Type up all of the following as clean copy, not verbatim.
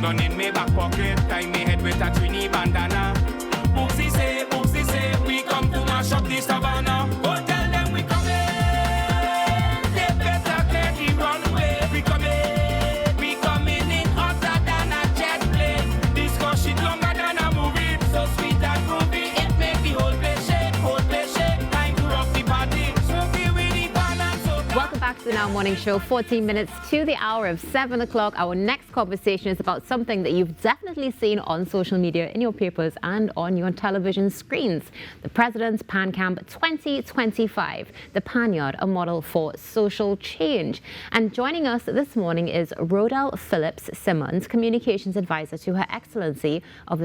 gun in me back pocket, tie me head with a twinny bandana. Booksy say, we come to mash up the savannah. Go tell them we coming. They better get the runway. We coming in hotter than a jet plane. This gun shit longer than a movie, so sweet and groovy. It make the whole place shake. Time to rock the party. So be with the pan and so. Welcome back to the Now Morning Show. 14 minutes to the hour of 7 o'clock. Our next conversation is about something that you've definitely seen on social media, in your papers, and on your television screens. The President's Pan Camp 2025. The Panyard, a model for social change. And joining us this morning is Rodelle Phillips-Simmons, Communications Advisor to Her Excellency of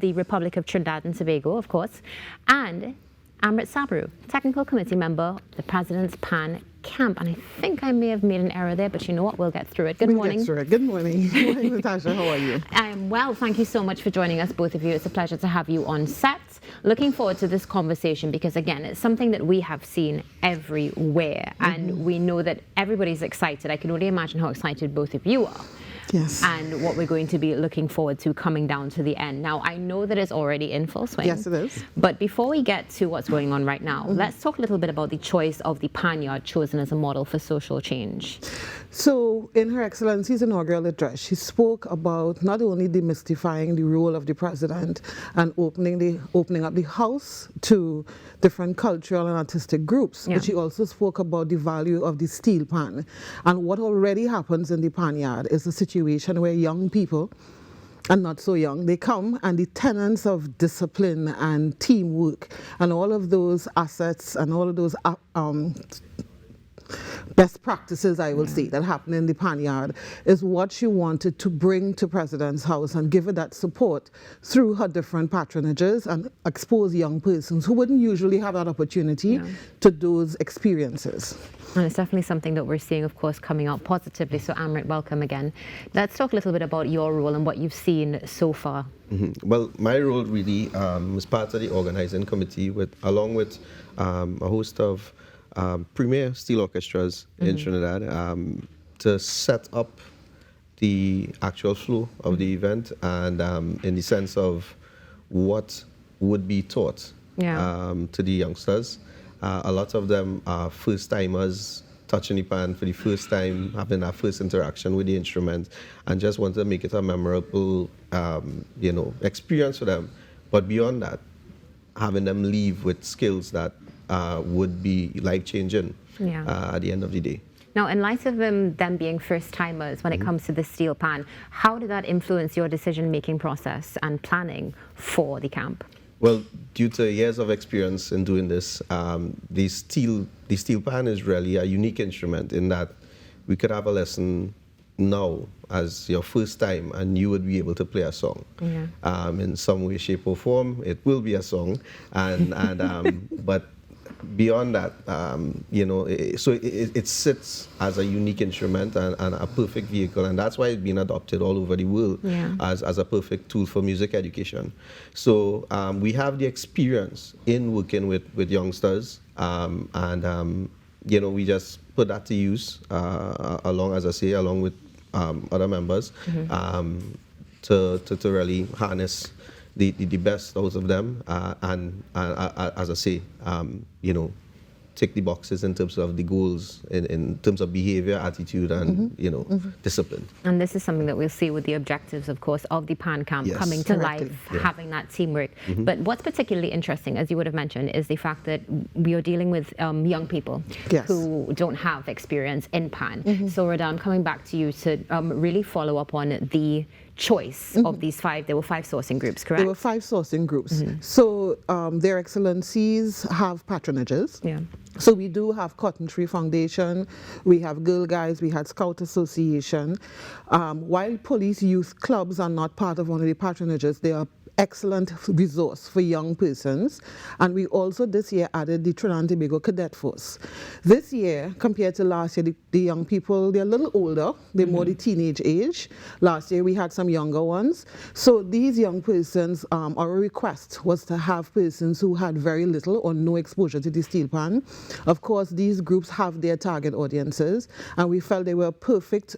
the Republic of Trinidad and Tobago, of course, and Amrit Samaroo, Technical Committee Member, the President's Pan Camp. And I think I may have made an error there, but you know what? We'll get through it. Good morning. Good morning. Good morning, Natasha. How are you? I am well. Thank you so much for joining us, both of you. It's a pleasure to have you on set. Looking forward to this conversation because, again, it's something that we have seen everywhere. And we know that everybody's excited. I can only imagine how excited both of you are. Yes. And what we're going to be looking forward to coming down to the end. Now, I know that it's already in full swing. Yes, it is. But before we get to what's going on right now, let's talk a little bit about the choice of the Panyard chosen as a model for social change. So, in Her Excellency's inaugural address, she spoke about not only demystifying the role of the president and opening up the house to different cultural and artistic groups, but she also spoke about the value of the steel pan. And what already happens in the Panyard is a situation where young people, and not so young, they come, and the tenets of discipline and teamwork and all of those assets and all of those best practices, I will say, that happen in the Panyard is what she wanted to bring to President's house and give her that support through her different patronages and expose young persons who wouldn't usually have that opportunity to those experiences. And it's definitely something that we're seeing, of course, coming out positively. So, Amrit, welcome again. Let's talk a little bit about your role and what you've seen so far. Well, my role really was part of the organizing committee along with a host of premier steel orchestras in Trinidad to set up the actual flow of the event and in the sense of what would be taught to the youngsters. A lot of them are first-timers touching the pan for the first time, having that first interaction with the instrument, and just want to make it a memorable, experience for them. But beyond that, having them leave with skills that would be life-changing at the end of the day. Now, in light of them being first-timers when it comes to the steel pan, how did that influence your decision-making process and planning for the camp? Well, due to years of experience in doing this, the steel pan is really a unique instrument in that we could have a lesson now as your first time and you would be able to play a song. In some way, shape or form, it will be a song. But beyond that, it sits as a unique instrument and a perfect vehicle, and that's why it's been adopted all over the world as a perfect tool for music education. So we have the experience in working with youngsters, we just put that to use along with other members to really harness the best out of them, and as I say, tick the boxes in terms of the goals, in terms of behavior, attitude, and discipline. And this is something that we'll see with the objectives, of course, of the Pan Camp coming to life, having that teamwork. But what's particularly interesting, as you would have mentioned, is the fact that we are dealing with young people who don't have experience in Pan. So, Rodelle, I'm coming back to you to really follow up on the choice of these five. There were 5 sourcing groups, correct? There were 5 sourcing groups. So their excellencies have patronages. So we do have Cotton Tree Foundation, we have Girl Guides, we had Scout Association. While police youth clubs are not part of one of the patronages, they are excellent resource for young persons. And we also this year added the Trinidad and Tobago Cadet Force. This year, compared to last year, the young people, they're a little older, they're more the teenage age. Last year we had some younger ones. So these young persons, our request was to have persons who had very little or no exposure to the steel pan. Of course, these groups have their target audiences, and we felt they were perfect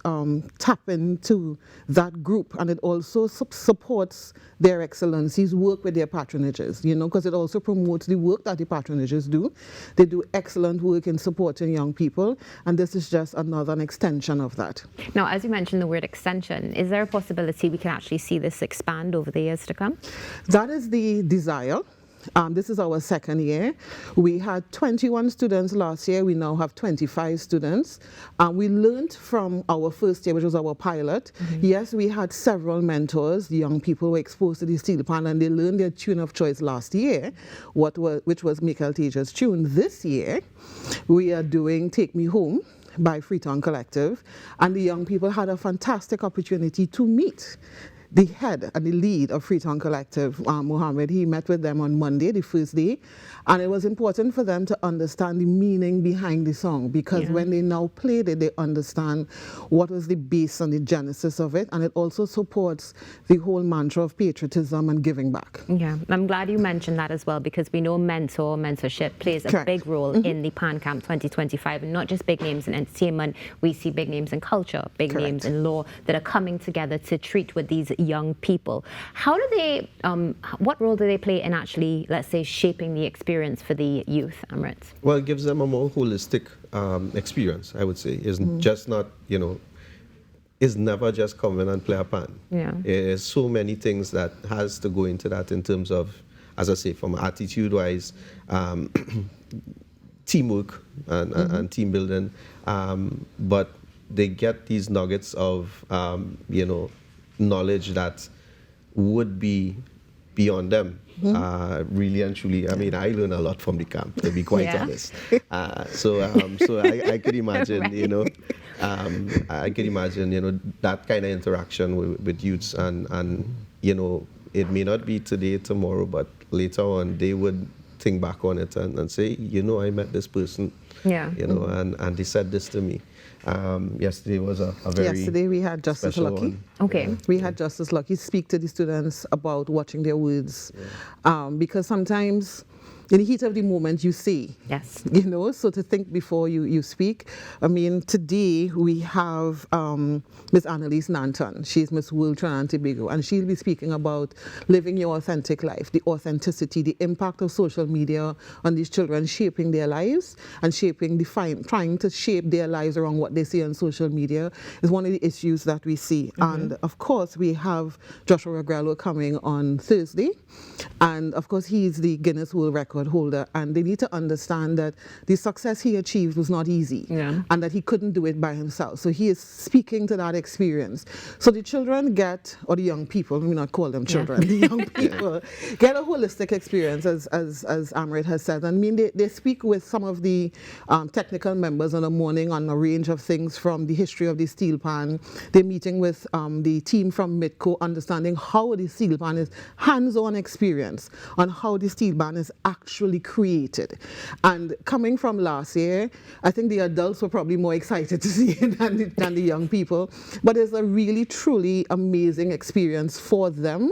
tap into that group, and it also supports their excellencies work with their patronages, you know, because it also promotes the work that the patronages do. They do excellent work in supporting young people, and this is just an extension of that. Now, as you mentioned the word extension, is there a possibility we can actually see this expand over the years to come? That is the desire. This is our second year. We had 21 students last year. We now have 25 students. We learned from our first year, which was our pilot. Yes, we had several mentors. The young people were exposed to the steel pan, and they learned their tune of choice last year, which was Michael Teja's tune. This year, we are doing Take Me Home by Freetown Collective, and the young people had a fantastic opportunity to meet the head and the lead of Freetown Collective, Mohammed. He met with them on Monday, the first day, and it was important for them to understand the meaning behind the song, because when they now played it, they understand what was the base and the genesis of it, and it also supports the whole mantra of patriotism and giving back. Yeah, I'm glad you mentioned that as well, because we know mentorship plays a big role in the Pan Camp 2025, and not just big names in entertainment. We see big names in culture, big names in law that are coming together to treat with these young people. How do they, what role do they play in actually, let's say, shaping the experience for the youth, Amrit? Well, it gives them a more holistic experience, I would say. It's just not, you know, it's never just come in and play a pan. Yeah. There's so many things that has to go into that in terms of, as I say, from attitude-wise, teamwork and team building, but they get these nuggets of, you know, knowledge that would be beyond them, really and truly. I mean, I learn a lot from the camp, to be quite honest. So I could imagine, you know, I could imagine, you know, that kind of interaction with youths, and you know, it may not be today, tomorrow, but later on they would think back on it and say, you know, I met this person, you know, and they said this to me. Yesterday was a very Yesterday we had Justice Lucky. We had Justice Lucky speak to the students about watching their words, because sometimes in the heat of the moment you say, you know, so to think before you speak. I mean, today we have Miss Annalise Nanton. She's Miss World Trinidad and Tobago, and she'll be speaking about living your authentic life, the authenticity, the impact of social media on these children, shaping their lives and trying to shape their lives around what they see on social media is one of the issues that we see. And of course we have Joshua Regrello coming on Thursday, and of course he's the Guinness World Record holder, and they need to understand that the success he achieved was not easy, and that he couldn't do it by himself. So he is speaking to that experience. So the children get, or the young people, let me not call them children, the young people get a holistic experience, as Amrit has said. I mean, they speak with some of the technical members in the morning on a range of things, from the history of the steel pan. They're meeting with the team from Midco, understanding how the steel pan is hands-on experience on how the steel pan is actually created. And coming from last year, I think the adults were probably more excited to see it than the young people, but it's a really truly amazing experience for them.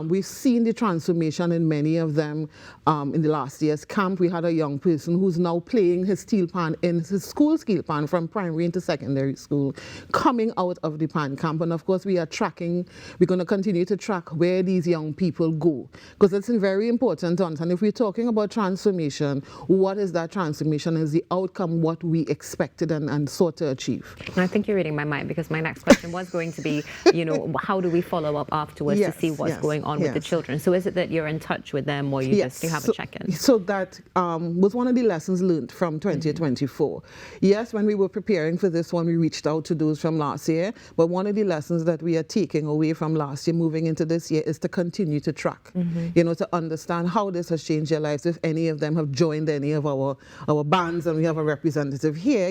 We've seen the transformation in many of them. In the last year's camp, we had a young person who's now playing his steel pan in his school steel pan from primary into secondary school, coming out of the pan camp. And of course we are tracking, we're going to continue to track where these young people go, because it's very important to understand, if we're talking about transformation, what is that transformation? Is the outcome what we expected and sought to achieve? I think you're reading my mind, because my next question was going to be, you know, how do we follow up afterwards to see what's going on with the children? So is it that you're in touch with them, or you just have a check-in? So that was one of the lessons learned from 2024. Yes, when we were preparing for this one, we reached out to those from last year, but one of the lessons that we are taking away from last year moving into this year is to continue to track, you know, to understand how this has changed their lives if any of them have joined any of our bands, and we have a representative here,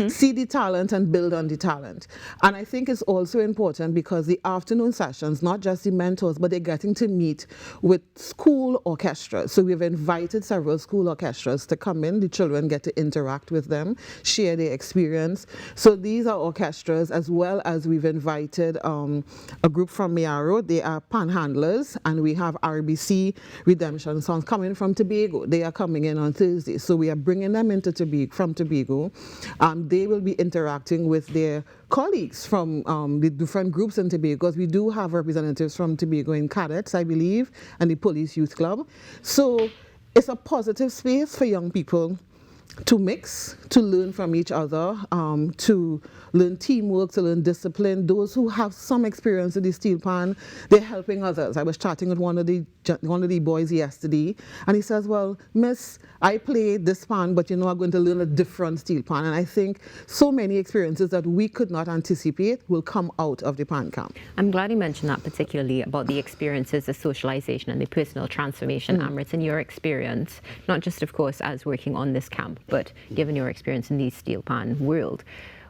see the talent and build on the talent. And I think it's also important because the afternoon sessions, not just the mentors, but they're getting to meet with school orchestras. So we've invited several school orchestras to come in. The children get to interact with them, share their experience. So these are orchestras, as well as we've invited a group from Samaroo. They are panhandlers, and we have RBC Redemption Songs coming from Tobago. They are coming in on Thursday. So we are bringing them into from Tobago. They will be interacting with their colleagues from the different groups in Tobago, because we do have representatives from Tobago in Cadets, I believe, and the Police Youth Club. So it's a positive space for young people to mix, to learn from each other, to learn teamwork, to learn discipline. Those who have some experience with the steel pan, they're helping others. I was chatting with one of the boys yesterday, and he says, well, miss, I played this pan, but I'm going to learn a different steel pan. And I think so many experiences that we could not anticipate will come out of the pan camp. I'm glad you mentioned that, particularly about the experiences, the socialization and the personal transformation, Amrit, in your experience, not just, of course, as working on this camp, but given your experience in the steel pan world.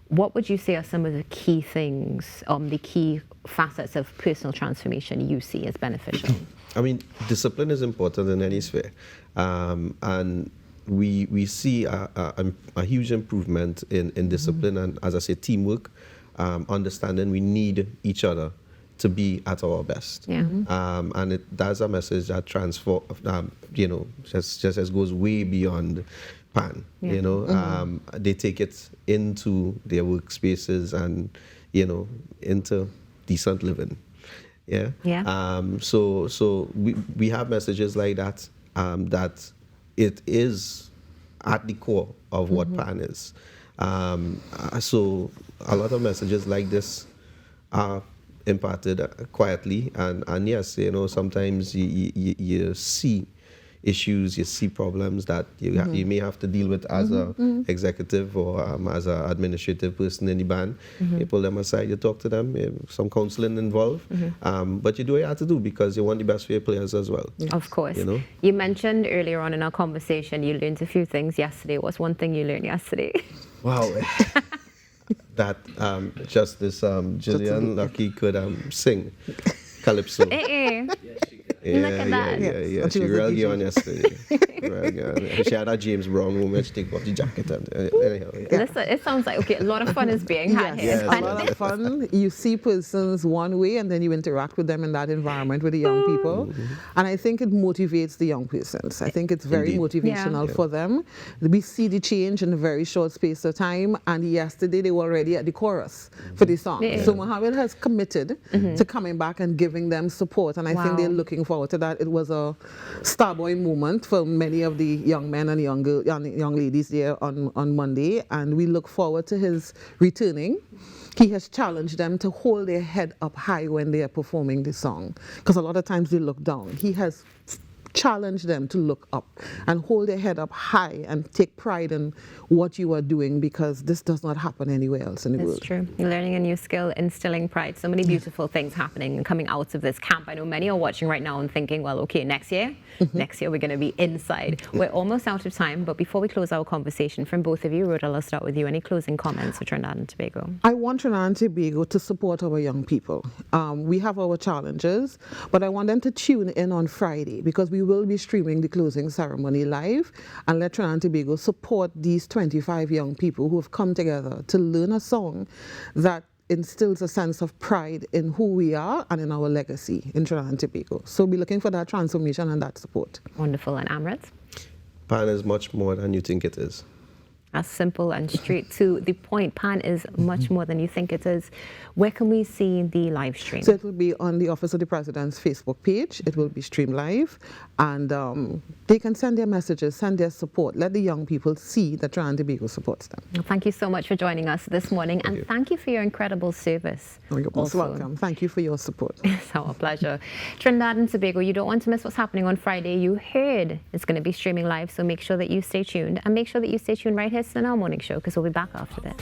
What would you say are some of the key things, the key facets of personal transformation you see as beneficial? I mean, discipline is important in any sphere. And we see a huge improvement in discipline and, as I say, teamwork, understanding we need each other to be at our best. Yeah. And that's a message that transform, just as goes way beyond pan. Yeah. They take it into their workspaces and, into decent living. Yeah. Yeah. So we have messages like that, that it is at the core of what pan is. So a lot of messages like this are imparted quietly, and yes, sometimes you see issues, you see problems that you may have to deal with as a executive or as an administrative person in the band. You pull them aside, you talk to them, some counseling involved, but you do what you have to do because you want the best for your players as well. Of course. You mentioned earlier on in our conversation you learned a few things yesterday. What's one thing you learned yesterday? Wow. That Justice Gillian Lucky could sing calypso. Look at that. Yeah. She really on yesterday. She had a James Brown moment. She take off the jacket and anyhow. Yeah. Listen, it sounds like a lot of fun is being had here. Yes, a lot of fun. You see persons one way, and then you interact with them in that environment with the young people, and I think it motivates the young persons. I think it's very motivational for them. We see the change in a very short space of time, and yesterday they were already at the chorus for the song. Yeah. So Mohammed has committed to coming back and giving them support, and I think they're looking forward to that. It was a starboy moment for many of the young men and young ladies there on Monday, and we look forward to his returning. He has challenged them to hold their head up high when they are performing the song, because a lot of times they look down. He has challenge them to look up and hold their head up high and take pride in what you are doing, because this does not happen anywhere else in the world. It's true. You're learning a new skill, instilling pride. So many beautiful things happening and coming out of this camp. I know many are watching right now and thinking, well, okay, next year we're going to be inside. We're almost out of time, but before we close our conversation, from both of you, Rodelle, I'll start with you. Any closing comments for Trinidad and Tobago? I want Trinidad and Tobago to support our young people. We have our challenges, but I want them to tune in on Friday, because we will be streaming the closing ceremony live, and let Trinidad and Tobago support these 25 young people who have come together to learn a song that instills a sense of pride in who we are and in our legacy in Trinidad and Tobago. So we're looking for that transformation and that support. Wonderful. And Amrit? Pan is much more than you think it is. As simple and straight to the point. Pan is much more than you think it is. Where can we see the live stream? So it will be on the Office of the President's Facebook page. It will be streamed live, and they can send their messages, send their support. Let the young people see that Trinidad and Tobago supports them. Well, thank you so much for joining us this morning, and thank you for your incredible service. You're most welcome. Thank you for your support. It's our pleasure. Trinidad and Tobago, you don't want to miss what's happening on Friday. You heard it's going to be streaming live, so make sure that you stay tuned, and make sure that you stay tuned right here in our morning show, because we'll be back after this.